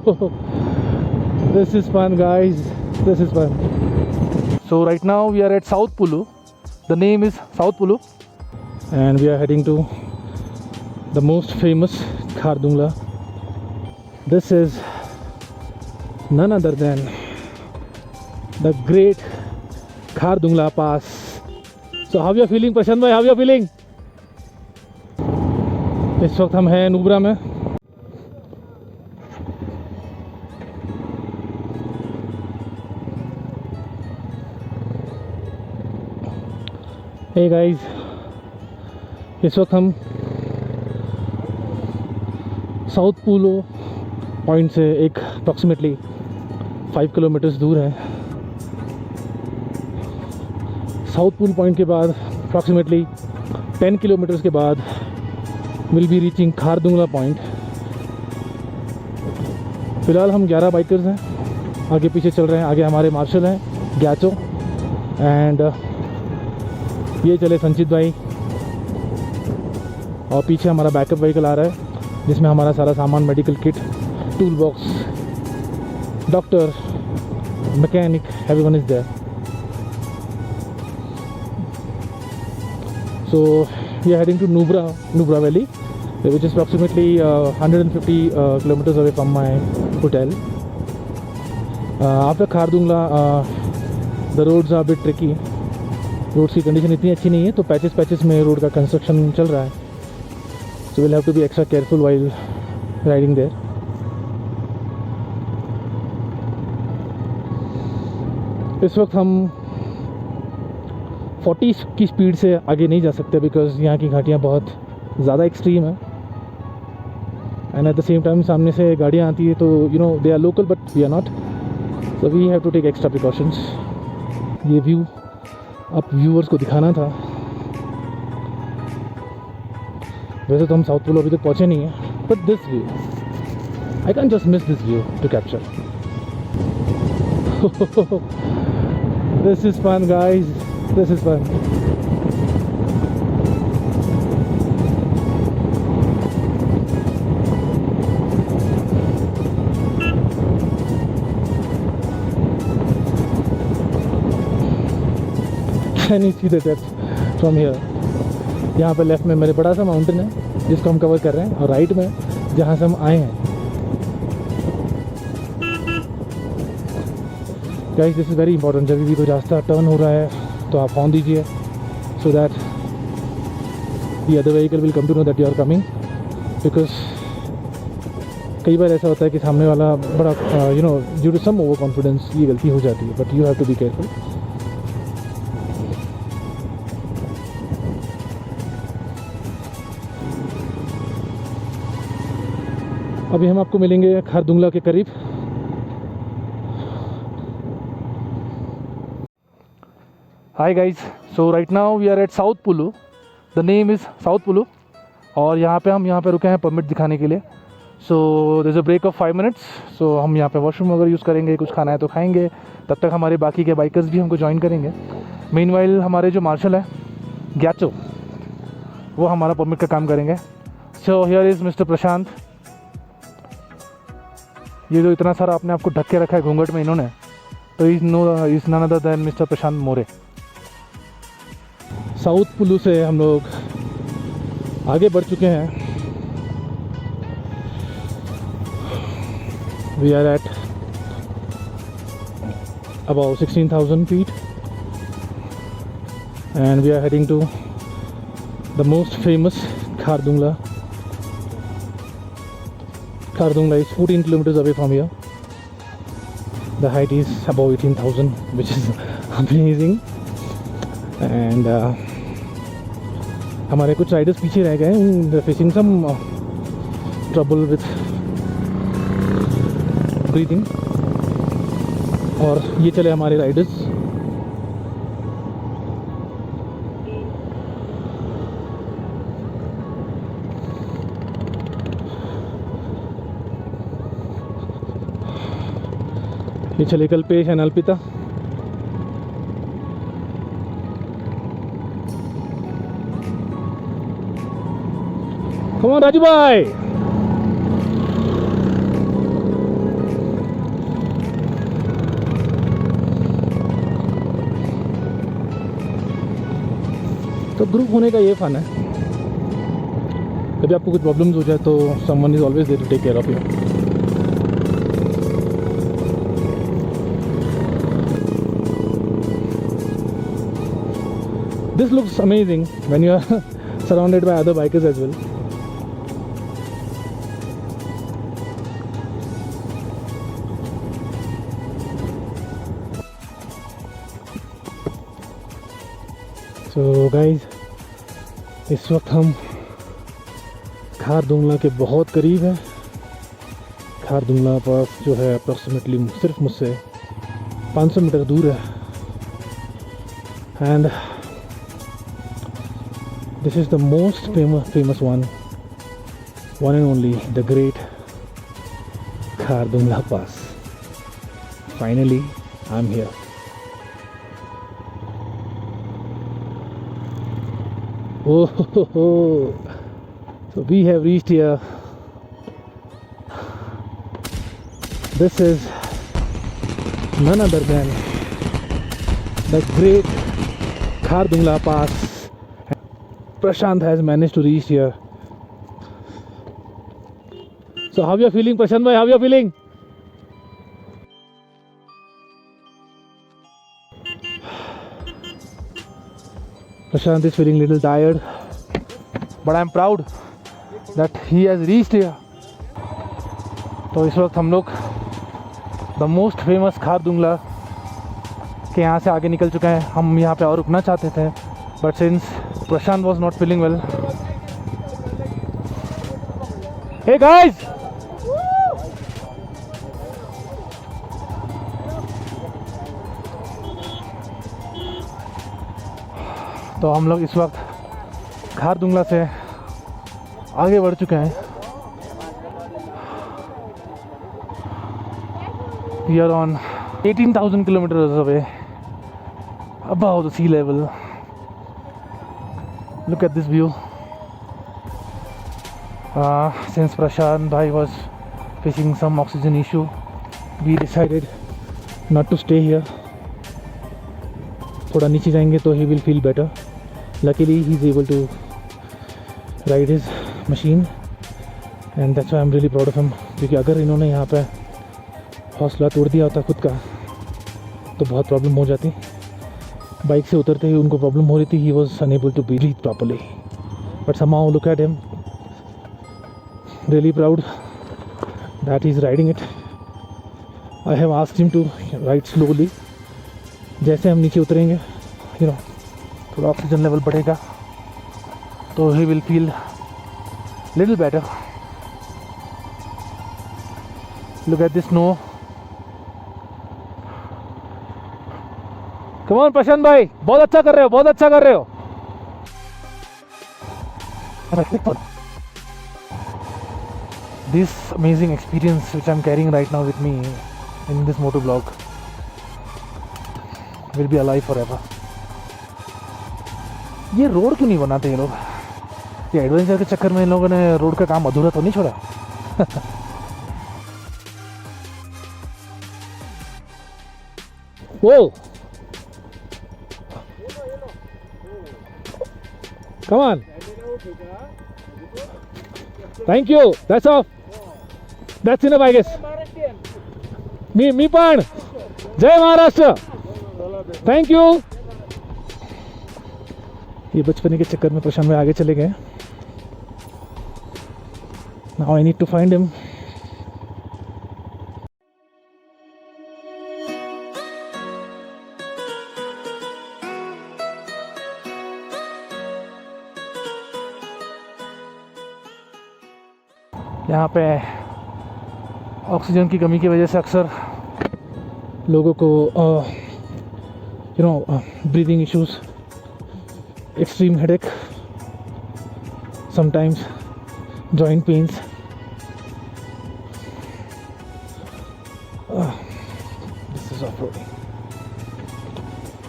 This is fun, guys. This is fun. So right now we are at South Pulu. The name is South Pulu, and we are heading to the most famous Khardungla. This is none other than the great Khardungla Pass. So how you are feeling, Prashant bhai? How you are feeling? इस वक्त हम हैं नुब्रा में. Hey guys, इस वक्त हम south पूलो point से एक अप्रॉक्सीमेटली 5 किलोमीटर्स दूर है. साउथ पूल पॉइंट के बाद अप्रॉक्सीमेटली 10 किलोमीटर्स के बाद will be reaching Khardungla point. फ़िलहाल हम 11 बाइकर्स हैं, आगे पीछे चल रहे हैं. आगे हमारे मार्शल हैं ग्याचो, एंड ये चले संचित भाई, और पीछे हमारा बैकअप व्हीकल आ रहा है जिसमें हमारा सारा सामान, medical kit, tool box, doctor, mechanic, everyone is there. So we are heading to Nubra Valley, which is approximately 150 kilometers away from my hotel. After Khardungla, the roads are a bit tricky. Roads की condition इतनी अच्छी नहीं है, तो patches में road का construction चल रहा है. So we'll have to be extra careful while riding there. इस वक्त हम 40 की स्पीड से आगे नहीं जा सकते बिकॉज यहाँ की घाटियाँ बहुत ज़्यादा एक्सट्रीम है. And at the same time सामने से गाड़ियाँ आती है, तो you know they are local but we are not, so we have to take extra precautions. ये व्यू आप व्यूअर्स को दिखाना था. वैसे तो हम साउथ पोलो अभी तक पहुँचे नहीं हैं, but this view I can just miss this view to capture. This is fun guys, this is fun. Can you see the depth from here? यहाँ पे लेफ्ट में मेरे बड़ा सा माउंटेन है जिसको हम कवर कर रहे हैं, और राइट में जहाँ से हम आए हैं. Guys, this is very important. जब भी कोई रास्ता टर्न हो रहा है तो आप हॉर्न दीजिए, so that the other vehicle will come to know that you are coming. Because कई बार ऐसा होता है कि सामने वाला बड़ा you know due to some over confidence ये गलती हो जाती है, but you have to be careful. अभी हम आपको मिलेंगे खारदुंगला के करीब. Hi guys, so right now we are at South Pullu. The name is South Pullu, और यहाँ पे रुके हैं परमिट दिखाने के लिए. So there is a break of 5 minutes. So हम यहाँ पे वॉशरूम वगैरह यूज़ करेंगे, कुछ खाना है तो खाएंगे. तब तक हमारे बाकी के बाइकर्स भी हमको ज्वाइन करेंगे. मीनवाइल हमारे जो मार्शल है ग्याचो, वो हमारा परमिट का काम करेंगे. सो हियर इज़ मिस्टर प्रशांत. ये जो इतना सारा अपने आपको ढक के रखा है घूंघट में इन्होंने, तो is none other than mister Prashant More. South Pullu से हम लोग आगे बढ़ चुके हैं. We are at about 16,000 feet and we are heading to the most famous Khardungla. Khardungla is 14 kilometers away from here. The height is above 18,000, which is amazing. And हमारे कुछ Riders पीछे रह गए हैं. They're facing some trouble with breathing. और ये चले हमारे राइडर्स. ये चले Kalpesh and Alpita. Come on, Raju bhai. तो ग्रुप होने का ये फन है, कभी आपको कुछ प्रॉब्लम्स हो जाए तो someone is always there to take care of you. This looks amazing when you are surrounded by other bikers as well. So guys, इस वक्त हम खारदुंगला के बहुत करीब है। खारदुंगला पास जो है अप्रॉक्सीमेटली सिर्फ मुझसे 500 मीटर दूर है। And this is the most famous one and only, the great Khardungla pass. Finally I am here. Oh, so we have reached here. This is none other than the great Khardungla Pass. Prashant has managed to reach here. So how you are feeling, Prashant bhai? How you are feeling? Prashant is feeling little tired, but I am proud that he has reached here. तो इस वक्त हम लोग the most famous Khardungla के यहाँ से आगे निकल चुके हैं। हम यहाँ पे और रुकना चाहते थे, but since Prashant was not feeling well. Hey guys, तो हम लोग इस वक्त खारदुंगला से आगे बढ़ चुके हैं। We are on 18,000 kilometers away above the sea level. Look at this view. Since Prashant bhai was facing some oxygen issue, we decided not to stay here. थोड़ा नीचे जाएंगे तो he will feel better. Luckily he is able to ride his machine and that's why I'm really proud of him. क्योंकि अगर इन्होंने यहाँ पे हौसला तोड़ दिया होता खुद का तो बहुत प्रॉब्लम हो जाती। बाइक से उतरते ही उनको प्रॉब्लम हो रही थी। He was unable to breathe properly, but somehow look at him, really proud that he is riding it. I have asked him to ride slowly. जैसे हम नीचे उतरेंगे थोड़ा ऑक्सीजन लेवल बढ़ेगा तो he will feel little better. Look at this snow. Come on Prashant भाई, बहुत अच्छा कर रहे हो, बहुत अच्छा कर रहे हो। This amazing experience which I'm carrying right now with me in this moto vlog will be alive forever. ये रोड क्यों नहीं बनाते ये लोग? ये एडवेंचर के चक्कर में इन लोगों ने रोड का काम अधूरा तो नहीं छोड़ा? Whoa! Come on! Thank you. That's off. That's enough, I guess. Me पण. जय महाराष्ट्र. Thank you. ये बचपने के चक्कर में प्रशांत में आगे चले गए। Now I need to find him. यहाँ पे ऑक्सीजन की कमी की वजह से अक्सर लोगों को breathing issues, extreme headache, sometimes joint pains. This is off-roading.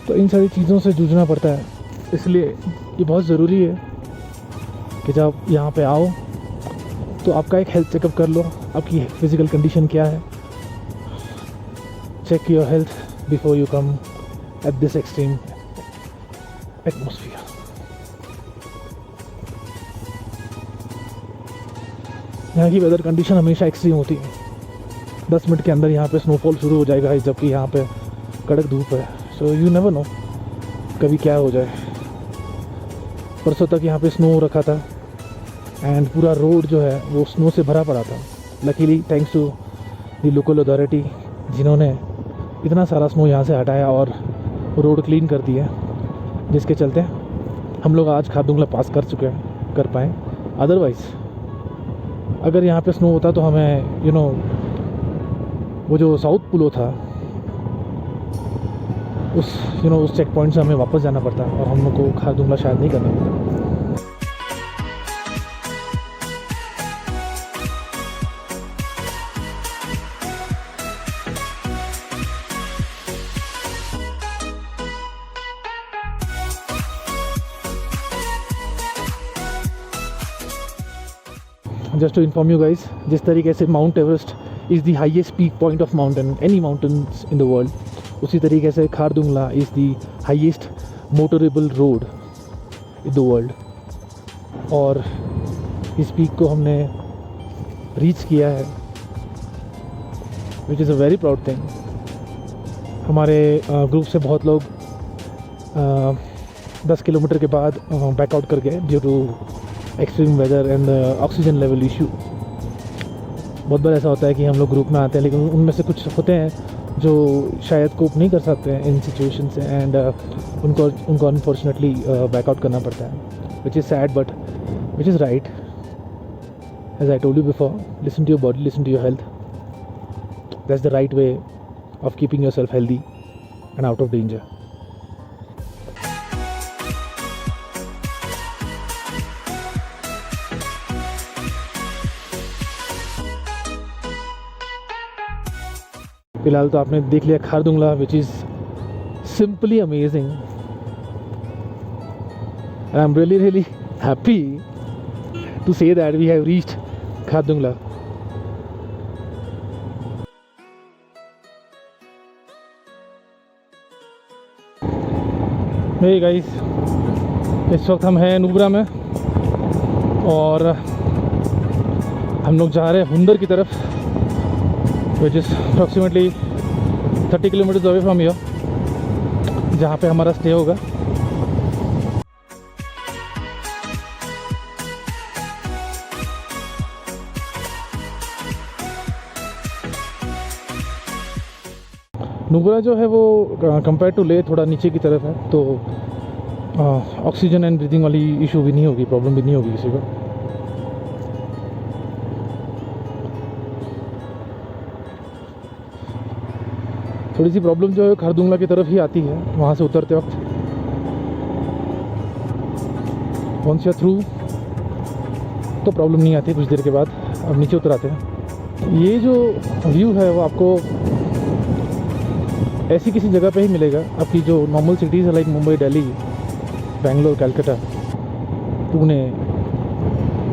तो इन सारी चीज़ों से जूझना पड़ता है, इसलिए ये बहुत ज़रूरी है कि जब यहाँ पे आओ तो आपका एक हेल्थ चेकअप कर लो। आपकी फिज़िकल कंडीशन क्या है, check your health before you come at this extreme atmosphere. यहाँ की वेदर कंडीशन हमेशा एक्सट्रीम होती है। 10 मिनट के अंदर यहाँ पे स्नोफॉल शुरू हो जाएगा, जबकि यहाँ पे कड़क धूप है। सो यू नेवर नो कभी क्या हो जाए। परसों तक यहाँ पे स्नो हो रखा था एंड पूरा रोड जो है वो स्नो से भरा पड़ा था। Luckily thanks to the local authority, जिन्होंने इतना सारा स्नो यहाँ से हटाया और रोड क्लीन कर दिया, जिसके चलते हम लोग आज खारदुंगला पास कर पाए। अदरवाइज़ अगर यहाँ पे स्नो होता तो हमें वो जो साउथ पुलो था उस चेक पॉइंट से हमें वापस जाना पड़ता और हम लोग को खारदुंगला शायद नहीं करना पड़ता। Just to inform you guys, जिस तरीके से Mount Everest is the highest peak point of mountain any mountains in the world, उसी तरीके से Khardungla is the highest motorable road in the world. और इस पीक को हमने रीच किया है, which is a very proud thing. हमारे ग्रुप से बहुत लोग 10 किलोमीटर के बाद बैकआउट कर गए due to extreme weather and oxygen level issue. बहुत बार ऐसा होता है कि हम लोग ग्रुप में आते हैं, लेकिन उनमें से कुछ होते हैं जो शायद कोप नहीं कर सकते हैं इन सिचुएशन से, एंड उनको अनफॉर्चुनेटली बैकआउट करना पड़ता है, which is sad but which is right. As I told you before, listen to your body, listen to your health. That's the right way of keeping yourself healthy and out of danger. फिलहाल तो आपने देख लिया Khardungla, which is simply amazing, and I am really happy to say that we have reached Khardungla. Hey guys, इस वक्त हम हैं नुब्रा में और हम लोग जा रहे हैं हुंदर की तरफ, which is approximately 30 kilometers away from here, जहाँ पे हमारा स्टे होगा। नुब्रा जो है वो कंपेयर टू ले थोड़ा नीचे की तरफ है, तो ऑक्सीजन एंड ब्रीदिंग वाली इशू भी नहीं होगी, प्रॉब्लम भी नहीं होगी किसी को। थोड़ी सी प्रॉब्लम जो है खारदुंगला की तरफ ही आती है, वहाँ से उतरते वक्त। वंस यू आर थ्रू तो प्रॉब्लम नहीं आती, कुछ देर के बाद अब नीचे उतराते हैं। ये जो व्यू है वो आपको ऐसी किसी जगह पे ही मिलेगा। आपकी जो नॉर्मल सिटीज़ है लाइक मुंबई, दिल्ली, बेंगलोर, कलकत्ता, पुणे,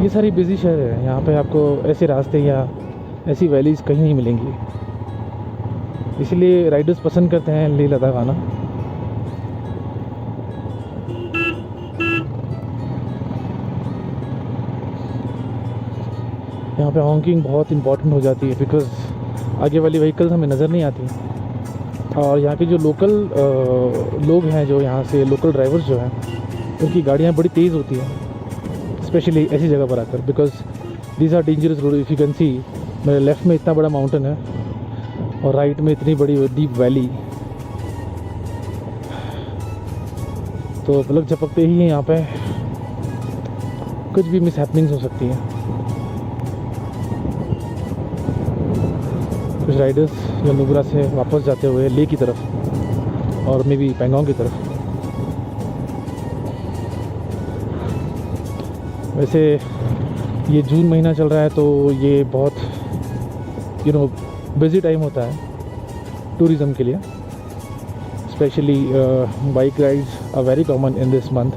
ये सारी बिजी शहर है। यहाँ पे आपको ऐसे रास्ते या ऐसी वैलीज़ कहीं नहीं मिलेंगी, इसलिए राइडर्स पसंद करते हैं लेह लद्दाख आना। यहाँ पे हॉकिंग बहुत इंपॉर्टेंट हो जाती है, बिकॉज़ आगे वाली व्हीकल्स हमें नज़र नहीं आती। और यहाँ के जो लोकल लोग हैं, जो यहाँ से लोकल ड्राइवर्स जो हैं, उनकी गाड़ियाँ बड़ी तेज़ होती हैं, स्पेशली ऐसी जगह पर आकर, because these are dangerous road. If you can see, मेरे लेफ़्ट में इतना बड़ा माउंटेन है और राइट में इतनी बड़ी डीप वैली, तो पलक झपकते ही यहाँ पे कुछ भी मिस हैपनिंग्स हो सकती हैं। कुछ राइडर्स जो नुब्रा से वापस जाते हुए लेह की तरफ और मे बी पैंगोंग की तरफ। वैसे ये जून महीना चल रहा है, तो ये बहुत बिज़ी टाइम होता है टूरिज़म के लिए। Specially bike rides are very common in this month.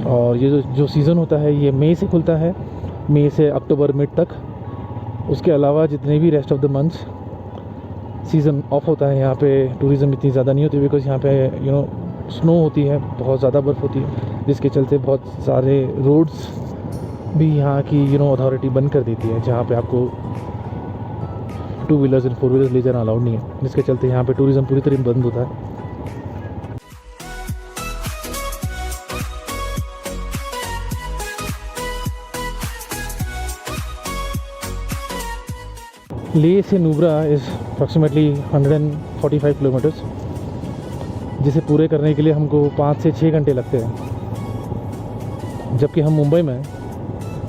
और ये जो सीज़न होता है ये मई से खुलता है, मई से अक्टूबर मिड तक। उसके अलावा जितने भी rest of the months season off होता है, यहाँ पे टूरिज़म इतनी ज़्यादा नहीं होती, बिकॉज़ यहाँ पे स्नो होती है, बहुत ज़्यादा बर्फ़ होती है, जिसके चलते बहुत सारे रोड्स भी यहाँ की अथॉरिटी बंद कर देती है, जहाँ पे आपको 2 व्हीलर्स एंड 4 व्हीलर्स ले जाना अलाउड नहीं है, जिसके चलते यहाँ पे टूरिज़्म पूरी तरह बंद होता है। लेह से नुब्रा इज़ अप्रॉक्सीमेटली 145 किलोमीटर्स, जिसे पूरे करने के लिए हमको 5 से 6 घंटे लगते हैं। जबकि हम मुंबई में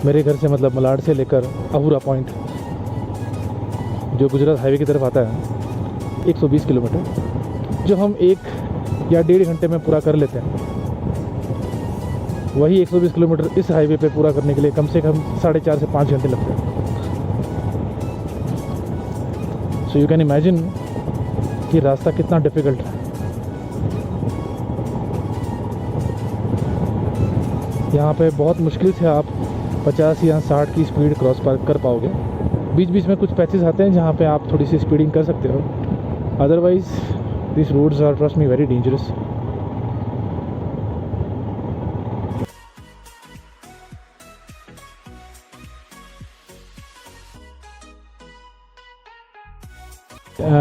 मेरे घर से मतलब मलाड से लेकर अहूरा पॉइंट जो गुजरात हाईवे की तरफ आता है 120 किलोमीटर, जो हम 1 या 1.5 घंटे में पूरा कर लेते हैं, वही 120 किलोमीटर इस हाईवे पे पूरा करने के लिए कम से कम 4.5 से 5 घंटे लगते हैं। सो यू कैन इमेजिन कि रास्ता कितना डिफ़िकल्ट है। यहाँ पे बहुत मुश्किल से आप 50 या 60 की स्पीड क्रॉस कर पाओगे। बीच बीच में कुछ पैचेस आते हैं जहाँ पे आप थोड़ी सी स्पीडिंग कर सकते हो, otherwise this roads are trust me very dangerous.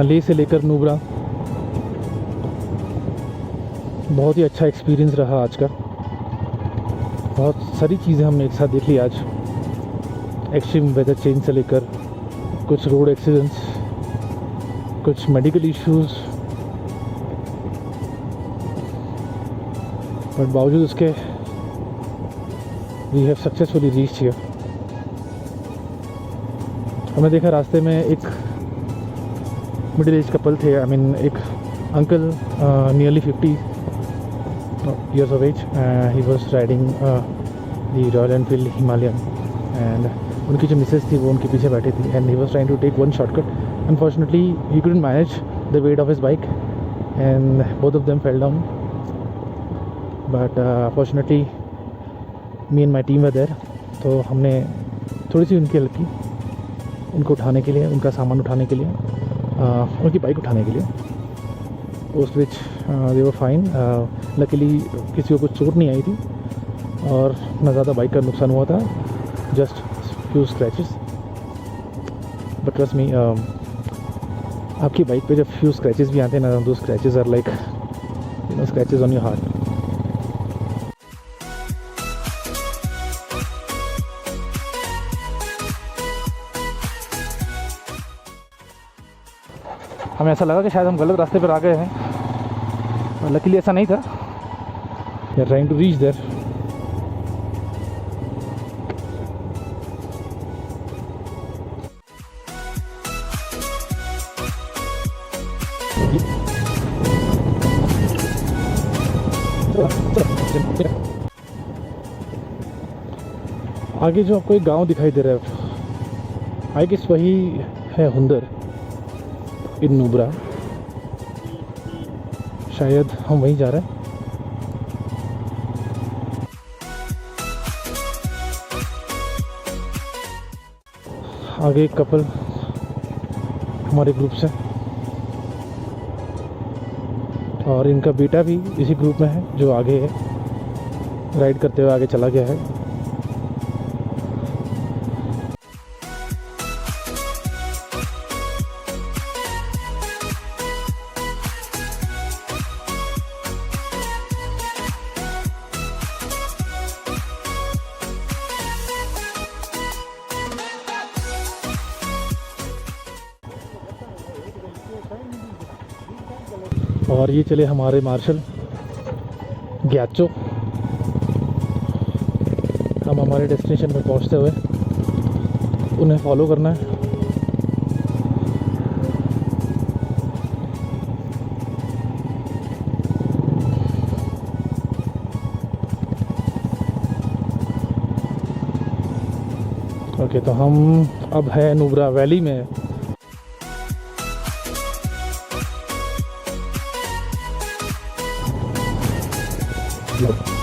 Leh से लेकर नुब्रा बहुत ही अच्छा एक्सपीरियंस रहा आज का। बहुत सारी चीज़ें हमने एक साथ देख ली आज, एक्सट्रीम वेदर चेंज से लेकर कुछ रोड एक्सीडेंट्स, कुछ मेडिकल इश्यूज, बट बावजूद उसके we have successfully reached here. हमने देखा रास्ते में एक मिडिल एज कपल थे, आई मीन एक uncle nearly 50 years of age. He was riding the Royal Enfield Himalayan, and उनकी जो मिसेस थी वो उनके पीछे बैठी थी, and he was trying to take one shortcut. Unfortunately, he couldn't manage the weight of his bike, and both of them fell down. But fortunately, me and my team were there. तो हमने थोड़ी सी उनकी help की, उनको उठाने के लिए, उनका सामान उठाने के लिए, उनकी बाइक उठाने के लिए। Post which they were fine. Luckily किसी को कुछ चोट नहीं आई थी और ना ज़्यादा बाइक का नुकसान हुआ था, just few scratches. But trust me, आपकी बाइक पे जब फ्यू स्क्रैचेस भी आते हैं ना, दो scratches are like scratches on your heart. हमें ऐसा लगा कि शायद हम गलत रास्ते पर आ गए हैं, और लकीली ऐसा नहीं था। We are trying to reach there. आगे जो आपको एक गांव दिखाई दे रहा है, आई गेस वही है हुंदर इन नुब्रा। शायद हम वहीं जा रहे हैं। आगे एक कपल हमारे ग्रुप से, और इनका बेटा भी इसी ग्रुप में है जो आगे राइड करते हुए आगे चला गया है। और ये चले हमारे मार्शल ग्याचो। हम हमारे डेस्टिनेशन पर पहुंचते हुए उन्हें फॉलो करना है। ओके, तो हम अब है नुब्रा वैली में। Look.